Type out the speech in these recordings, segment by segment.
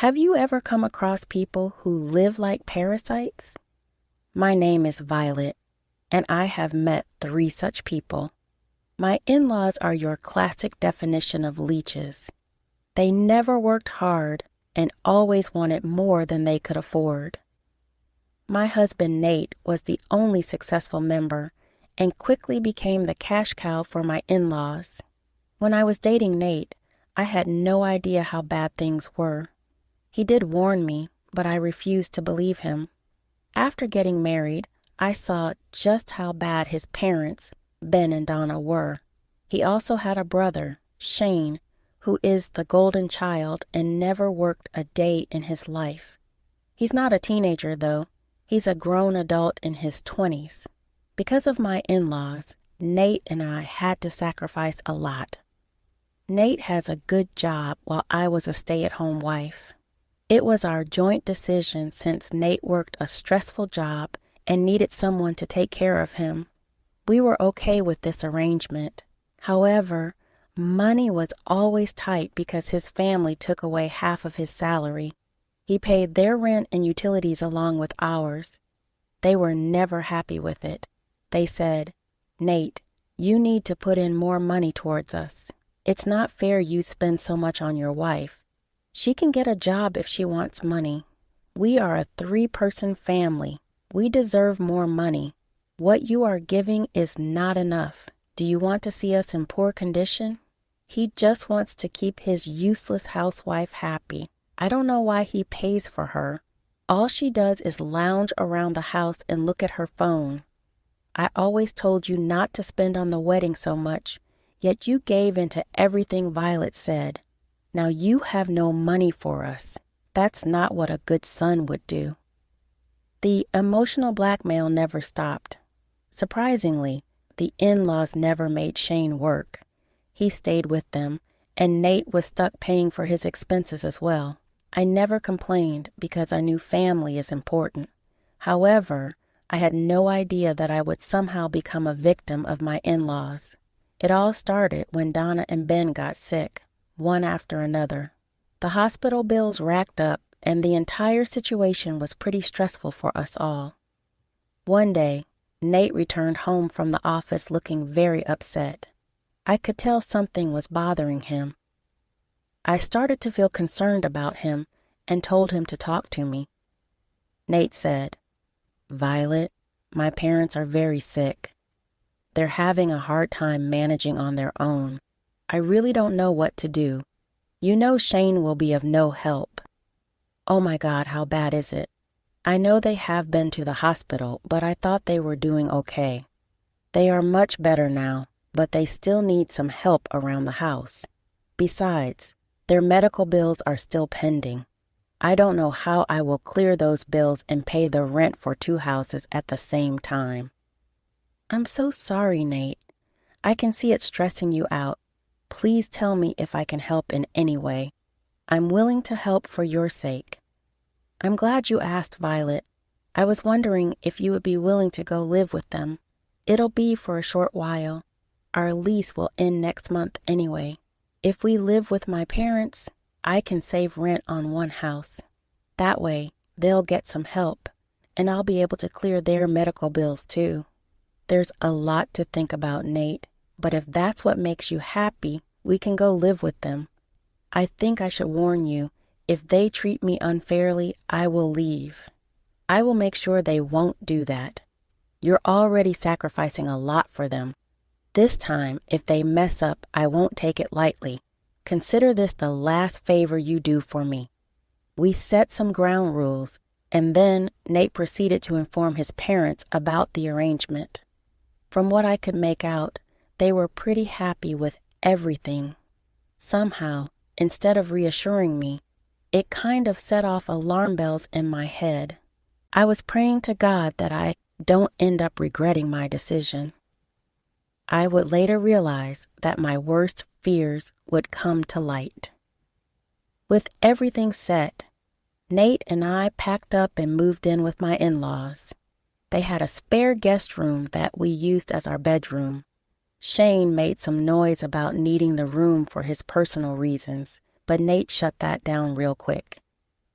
Have you ever come across people who live like parasites? My name is Violet, and I have met 3 such people. My in-laws are your classic definition of leeches. They never worked hard and always wanted more than they could afford. My husband Nate was the only successful member and quickly became the cash cow for my in-laws. When I was dating Nate, I had no idea how bad things were. He did warn me, but I refused to believe him. After getting married, I saw just how bad his parents, Ben and Donna, were. He also had a brother, Shane, who is the golden child and never worked a day in his life. He's not a teenager, though. He's a grown adult in his 20s. Because of my in-laws, Nate and I had to sacrifice a lot. Nate has a good job while I was a stay-at-home wife. It was our joint decision since Nate worked a stressful job and needed someone to take care of him. We were okay with this arrangement. However, money was always tight because his family took away half of his salary. He paid their rent and utilities along with ours. They were never happy with it. They said, "Nate, you need to put in more money towards us. It's not fair you spend so much on your wife. She can get a job if she wants money. We are a 3-person family. We deserve more money. What you are giving is not enough. Do you want to see us in poor condition?" He just wants to keep his useless housewife happy. I don't know why he pays for her. All she does is lounge around the house and look at her phone. I always told you not to spend on the wedding so much, yet you gave in to everything Violet said. Now you have no money for us. That's not what a good son would do. The emotional blackmail never stopped. Surprisingly, the in-laws never made Shane work. He stayed with them, and Nate was stuck paying for his expenses as well. I never complained because I knew family is important. However, I had no idea that I would somehow become a victim of my in-laws. It all started when Donna and Ben got sick, one after another. The hospital bills racked up, and the entire situation was pretty stressful for us all. One day, Nate returned home from the office looking very upset. I could tell something was bothering him. I started to feel concerned about him and told him to talk to me. Nate said, "Violet, my parents are very sick. They're having a hard time managing on their own. I really don't know what to do. You know Shane will be of no help." "Oh my God, how bad is it?" "I know they have been to the hospital, but I thought they were doing okay." "They are much better now, but they still need some help around the house. Besides, their medical bills are still pending. I don't know how I will clear those bills and pay the rent for 2 houses at the same time." "I'm so sorry, Nate. I can see it stressing you out. Please tell me if I can help in any way. I'm willing to help for your sake." "I'm glad you asked, Violet. I was wondering if you would be willing to go live with them. It'll be for a short while. Our lease will end next month anyway. If we live with my parents, I can save rent on 1 house. That way, they'll get some help, and I'll be able to clear their medical bills too." "There's a lot to think about, Nate, but if that's what makes you happy, we can go live with them. I think I should warn you, if they treat me unfairly, I will leave. I will make sure they won't do that. You're already sacrificing a lot for them. This time, if they mess up, I won't take it lightly. Consider this the last favor you do for me." We set some ground rules, and then Nate proceeded to inform his parents about the arrangement. From what I could make out, they were pretty happy with everything. Somehow, instead of reassuring me, it kind of set off alarm bells in my head. I was praying to God that I don't end up regretting my decision. I would later realize that my worst fears would come to light. With everything set, Nate and I packed up and moved in with my in-laws. They had a spare guest room that we used as our bedroom. Shane made some noise about needing the room for his personal reasons, but Nate shut that down real quick.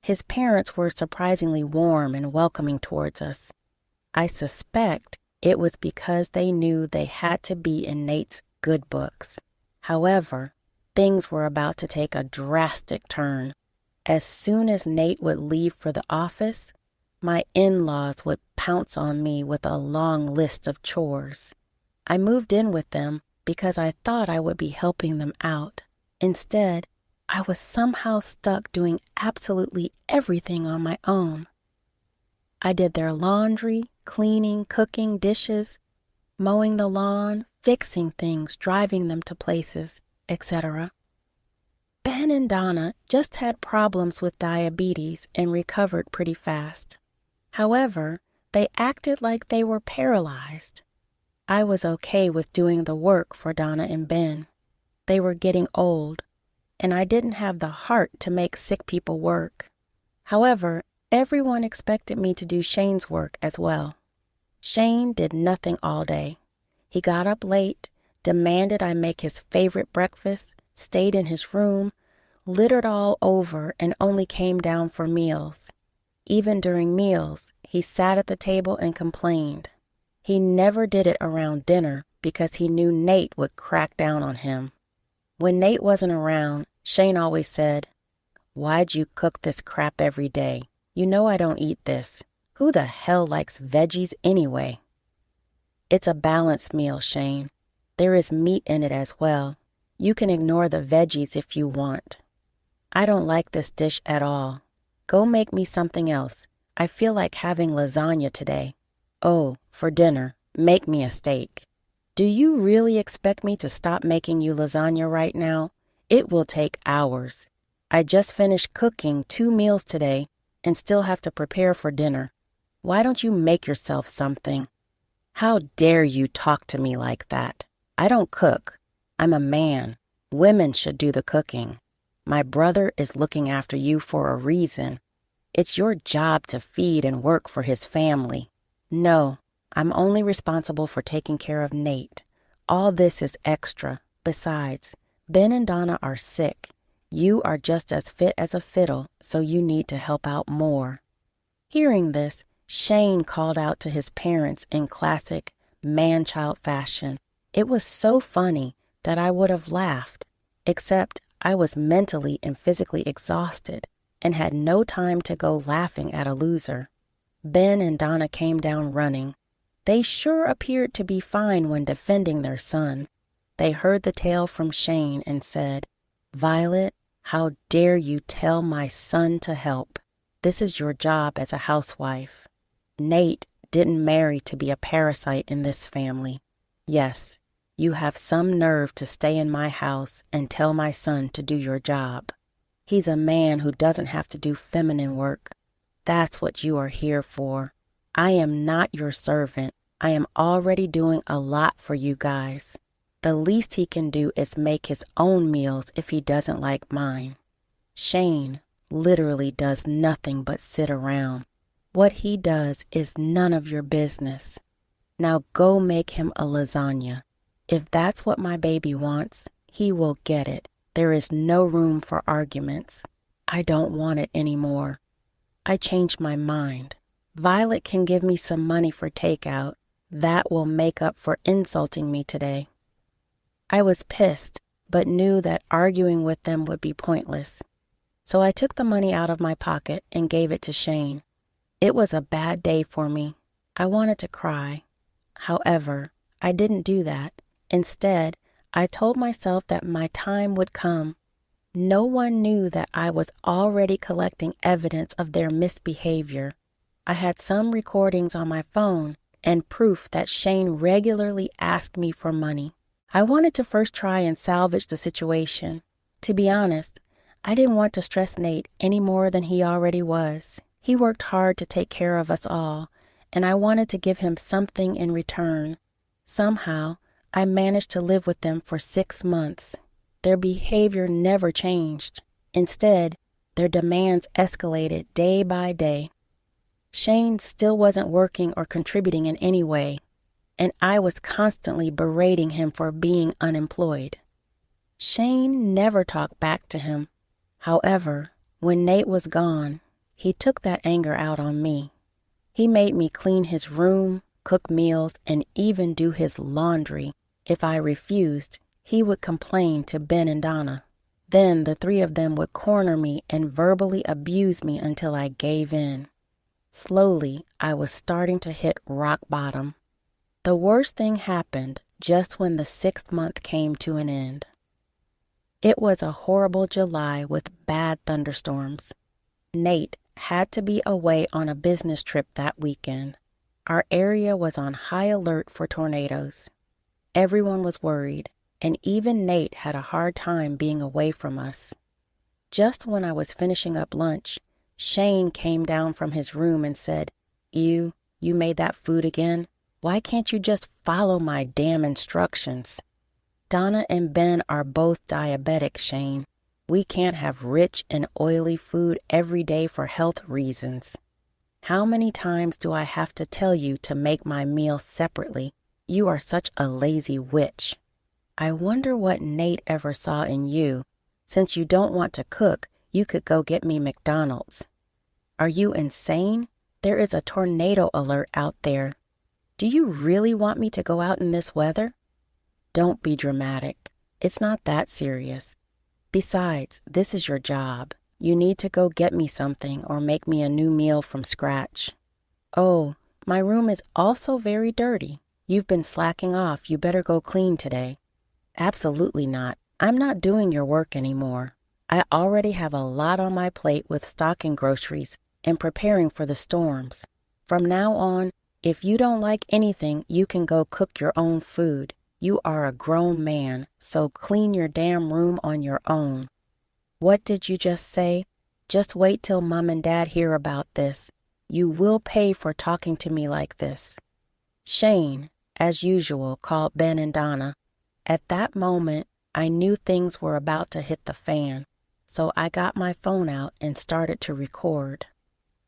His parents were surprisingly warm and welcoming towards us. I suspect it was because they knew they had to be in Nate's good books. However, things were about to take a drastic turn. As soon as Nate would leave for the office, my in-laws would pounce on me with a long list of chores. I moved in with them because I thought I would be helping them out. Instead, I was somehow stuck doing absolutely everything on my own. I did their laundry, cleaning, cooking, dishes, mowing the lawn, fixing things, driving them to places, etc. Ben and Donna just had problems with diabetes and recovered pretty fast. However, they acted like they were paralyzed. I was okay with doing the work for Donna and Ben. They were getting old, and I didn't have the heart to make sick people work. However, everyone expected me to do Shane's work as well. Shane did nothing all day. He got up late, demanded I make his favorite breakfast, stayed in his room, littered all over, and only came down for meals. Even during meals, he sat at the table and complained. He never did it around dinner because he knew Nate would crack down on him. When Nate wasn't around, Shane always said, "Why'd you cook this crap every day? You know I don't eat this. Who the hell likes veggies anyway?" It's a balanced meal, Shane. There is meat in it as well. You can ignore the veggies if you want. I don't like this dish at all. Go make me something else. I feel like having lasagna today. Oh, for dinner, make me a steak. Do you really expect me to stop making you lasagna right now? It will take hours. I just finished cooking 2 meals today and still have to prepare for dinner. Why don't you make yourself something? How dare you talk to me like that? I don't cook. I'm a man. Women should do the cooking. My brother is looking after you for a reason. It's your job to feed and work for his family. No, I'm only responsible for taking care of Nate. All this is extra. Besides, Ben and Donna are sick. You are just as fit as a fiddle, so you need to help out more. Hearing this, Shane called out to his parents in classic man-child fashion. It was so funny that I would have laughed, except I was mentally and physically exhausted and had no time to go laughing at a loser. Ben and Donna came down running. They sure appeared to be fine when defending their son. They heard the tale from Shane and said, "Violet, how dare you tell my son to help? This is your job as a housewife. Nate didn't marry to be a parasite in this family. Yes, you have some nerve to stay in my house and tell my son to do your job. He's a man who doesn't have to do feminine work. That's what you are here for. I am not your servant. I am already doing a lot for you guys. The least he can do is make his own meals if he doesn't like mine. Shane literally does nothing but sit around. What he does is none of your business. Now go make him a lasagna. If that's what my baby wants, he will get it. There is no room for arguments. I don't want it anymore. I changed my mind. Violet can give me some money for takeout. That will make up for insulting me today." I was pissed, but knew that arguing with them would be pointless. So I took the money out of my pocket and gave it to Shane. It was a bad day for me. I wanted to cry. However, I didn't do that. Instead, I told myself that my time would come. No one knew that I was already collecting evidence of their misbehavior. I had some recordings on my phone and proof that Shane regularly asked me for money. I wanted to first try and salvage the situation. To be honest, I didn't want to stress Nate any more than he already was. He worked hard to take care of us all, and I wanted to give him something in return. Somehow, I managed to live with them for 6 months. Their behavior never changed. Instead, their demands escalated day by day. Shane still wasn't working or contributing in any way, and I was constantly berating him for being unemployed. Shane never talked back to him. However, when Nate was gone, he took that anger out on me. He made me clean his room, cook meals, and even do his laundry. If I refused, he would complain to Ben and Donna. Then the three of them would corner me and verbally abuse me until I gave in. Slowly, I was starting to hit rock bottom. The worst thing happened just when the 6th month came to an end. It was a horrible July with bad thunderstorms. Nate had to be away on a business trip that weekend. Our area was on high alert for tornadoes. Everyone was worried, and even Nate had a hard time being away from us. Just when I was finishing up lunch, Shane came down from his room and said, "You made that food again? Why can't you just follow my damn instructions?" "Donna and Ben are both diabetic, Shane. We can't have rich and oily food every day for health reasons. How many times do I have to tell you to make my meal separately? You are such a lazy witch. I wonder what Nate ever saw in you. Since you don't want to cook, you could go get me McDonald's. Are you insane? There is a tornado alert out there. Do you really want me to go out in this weather? Don't be dramatic. It's not that serious. Besides, this is your job. You need to go get me something or make me a new meal from scratch. Oh, my room is also very dirty. You've been slacking off. You better go clean today." "Absolutely not. I'm not doing your work anymore. I already have a lot on my plate with stocking groceries and preparing for the storms. From now on, if you don't like anything, you can go cook your own food. You are a grown man, so clean your damn room on your own." "What did you just say? Just wait till Mom and Dad hear about this. You will pay for talking to me like this." Shane, as usual, called Ben and Donna. At that moment, I knew things were about to hit the fan, so I got my phone out and started to record.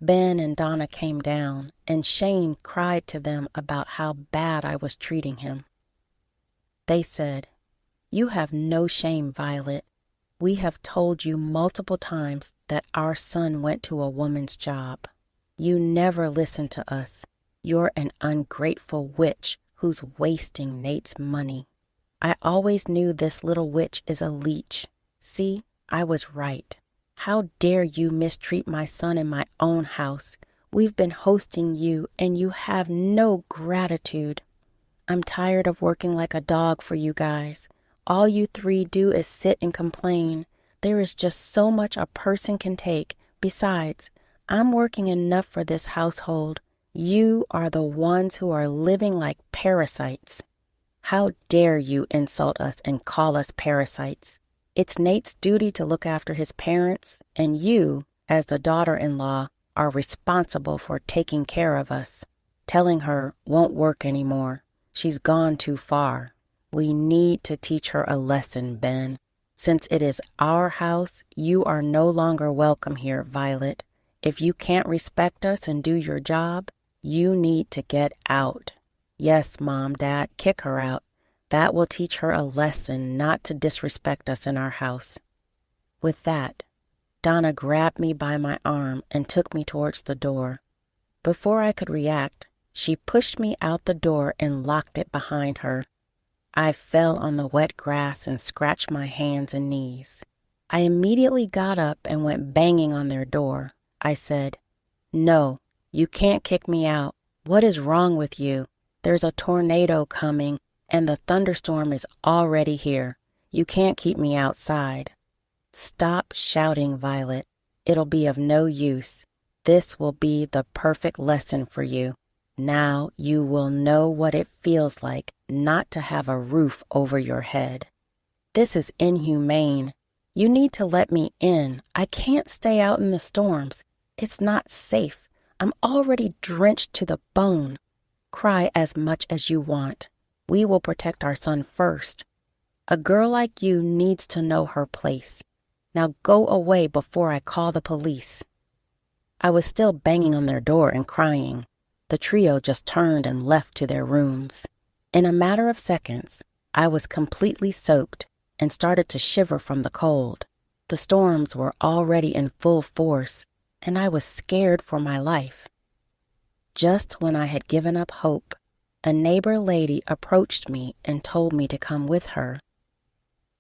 Ben and Donna came down, and Shane cried to them about how bad I was treating him. They said, "You have no shame, Violet. We have told you multiple times that our son went to a woman's job. You never listen to us. You're an ungrateful witch who's wasting Nate's money. I always knew this little witch is a leech. See, I was right. How dare you mistreat my son in my own house? We've been hosting you, and you have no gratitude. I'm tired of working like a dog for you guys. All you three do is sit and complain. There is just so much a person can take. Besides, I'm working enough for this household. You are the ones who are living like parasites. How dare you insult us and call us parasites? It's Nate's duty to look after his parents, and you, as the daughter-in-law, are responsible for taking care of us. Telling her won't work anymore. She's gone too far. We need to teach her a lesson, Ben. Since it is our house, you are no longer welcome here, Violet. If you can't respect us and do your job, you need to get out. Yes, Mom, Dad, kick her out. That will teach her a lesson not to disrespect us in our house." With that, Donna grabbed me by my arm and took me towards the door. Before I could react, she pushed me out the door and locked it behind her. I fell on the wet grass and scratched my hands and knees. I immediately got up and went banging on their door. I said, "No, you can't kick me out. What is wrong with you? There's a tornado coming, and the thunderstorm is already here. You can't keep me outside." "Stop shouting, Violet. It'll be of no use. This will be the perfect lesson for you. Now you will know what it feels like not to have a roof over your head. This is inhumane. You need to let me in. I can't stay out in the storms. It's not safe. I'm already drenched to the bone. Cry as much as you want. We will protect our son first. A girl like you needs to know her place. Now go away before I call the police." I was still banging on their door and crying. The trio just turned and left to their rooms. In a matter of seconds, I was completely soaked and started to shiver from the cold. The storms were already in full force, and I was scared for my life. Just when I had given up hope, a neighbor lady approached me and told me to come with her.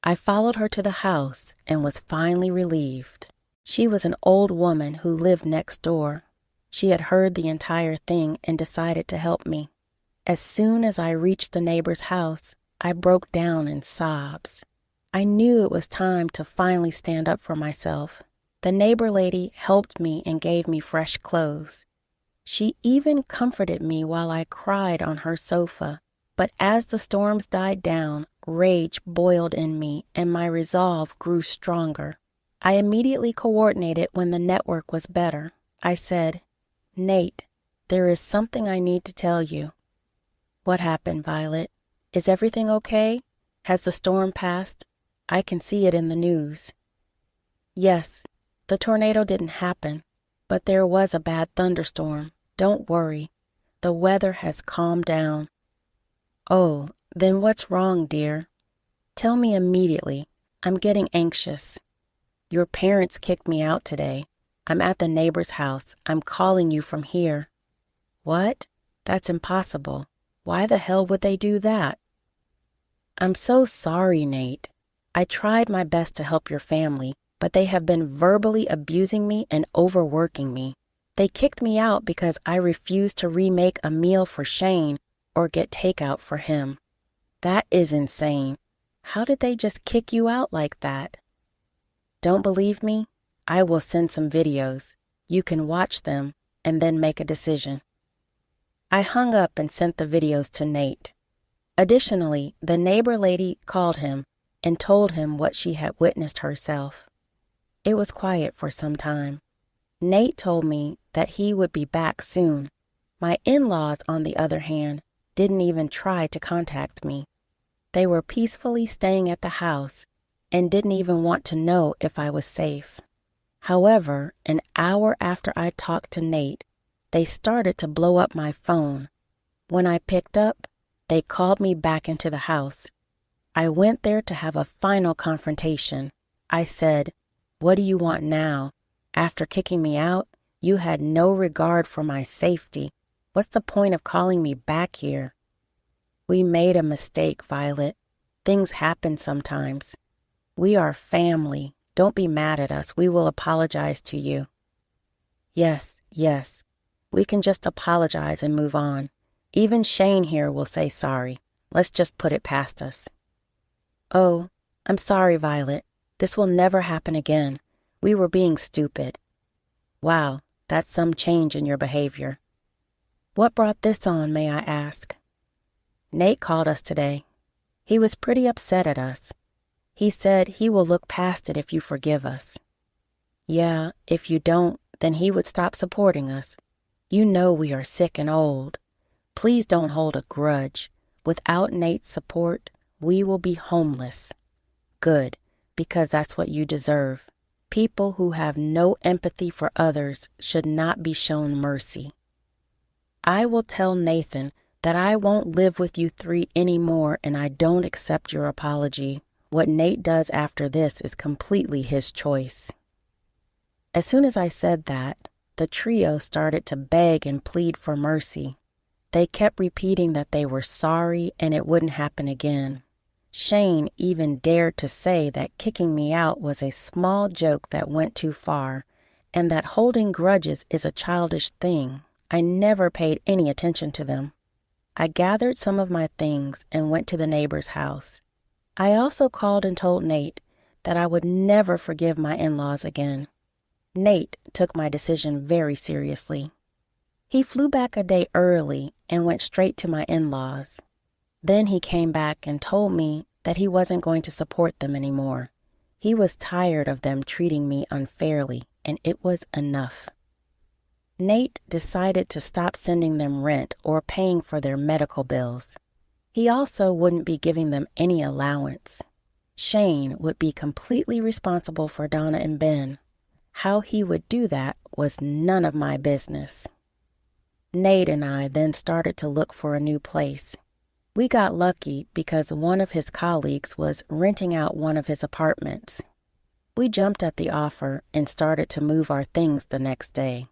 I followed her to the house and was finally relieved. She was an old woman who lived next door. She had heard the entire thing and decided to help me. As soon as I reached the neighbor's house, I broke down in sobs. I knew it was time to finally stand up for myself. The neighbor lady helped me and gave me fresh clothes. She even comforted me while I cried on her sofa. But as the storms died down, rage boiled in me and my resolve grew stronger. I immediately coordinated when the network was better. I said, "Nate, there is something I need to tell you." "What happened, Violet? Is everything okay? Has the storm passed? I can see it in the news." "Yes, the tornado didn't happen, but there was a bad thunderstorm. Don't worry. The weather has calmed down." "Oh, then what's wrong, dear? Tell me immediately. I'm getting anxious." "Your parents kicked me out today. I'm at the neighbor's house. I'm calling you from here." "What? That's impossible. Why the hell would they do that?" "I'm so sorry, Nate. I tried my best to help your family, but they have been verbally abusing me and overworking me. They kicked me out because I refused to remake a meal for Shane or get takeout for him. That is insane. How did they just kick you out like that?" "Don't believe me? I will send some videos. You can watch them and then make a decision." I hung up and sent the videos to Nate. Additionally, the neighbor lady called him and told him what she had witnessed herself. It was quiet for some time. Nate told me that he would be back soon. My in-laws, on the other hand, didn't even try to contact me. They were peacefully staying at the house and didn't even want to know if I was safe. However, an hour after I talked to Nate, they started to blow up my phone. When I picked up, they called me back into the house. I went there to have a final confrontation. I said, "What do you want now? After kicking me out, you had no regard for my safety. What's the point of calling me back here?" "We made a mistake, Violet. Things happen sometimes. We are family. Don't be mad at us. We will apologize to you." Yes. We can just apologize and move on. Even Shane here will say sorry. Let's just put it past us." "Oh, I'm sorry, Violet. This will never happen again. We were being stupid." "Wow, that's some change in your behavior." "What brought this on, may I ask?" "Nate called us today. He was pretty upset at us. He said he will look past it if you forgive us." "Yeah, if you don't, then he would stop supporting us. You know we are sick and old. Please don't hold a grudge. Without Nate's support, we will be homeless." "Good, because that's what you deserve. People who have no empathy for others should not be shown mercy." "I will tell Nathan that I won't live with you three anymore and I don't accept your apology. What Nate does after this is completely his choice." As soon as I said that, the trio started to beg and plead for mercy. They kept repeating that they were sorry and it wouldn't happen again. Shane even dared to say that kicking me out was a small joke that went too far, and that holding grudges is a childish thing. I never paid any attention to them. I gathered some of my things and went to the neighbor's house. I also called and told Nate that I would never forgive my in-laws again. Nate took my decision very seriously. He flew back a day early and went straight to my in-laws. Then he came back and told me that he wasn't going to support them anymore. He was tired of them treating me unfairly, and it was enough. Nate decided to stop sending them rent or paying for their medical bills. He also wouldn't be giving them any allowance. Shane would be completely responsible for Donna and Ben. How he would do that was none of my business. Nate and I then started to look for a new place. We got lucky because one of his colleagues was renting out one of his apartments. We jumped at the offer and started to move our things the next day.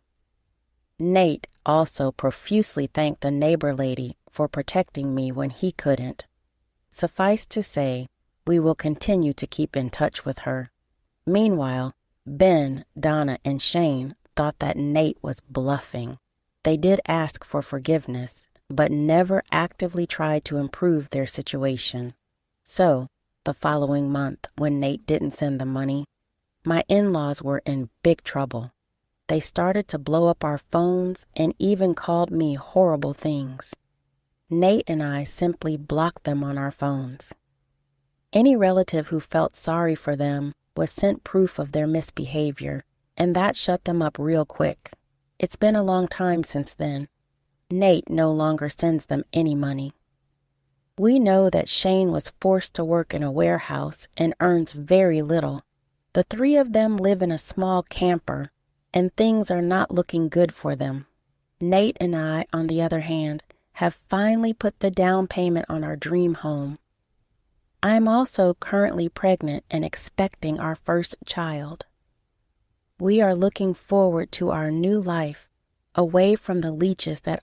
Nate also profusely thanked the neighbor lady for protecting me when he couldn't. Suffice to say, we will continue to keep in touch with her. Meanwhile, Ben, Donna, and Shane thought that Nate was bluffing. They did ask for forgiveness, but never actively tried to improve their situation. So, the following month, when Nate didn't send the money, my in-laws were in big trouble. They started to blow up our phones and even called me horrible things. Nate and I simply blocked them on our phones. Any relative who felt sorry for them was sent proof of their misbehavior, and that shut them up real quick. It's been a long time since then. Nate no longer sends them any money. We know that Shane was forced to work in a warehouse and earns very little. The three of them live in a small camper, and things are not looking good for them. Nate and I, on the other hand, have finally put the down payment on our dream home. I am also currently pregnant and expecting our first child. We are looking forward to our new life, away from the leeches that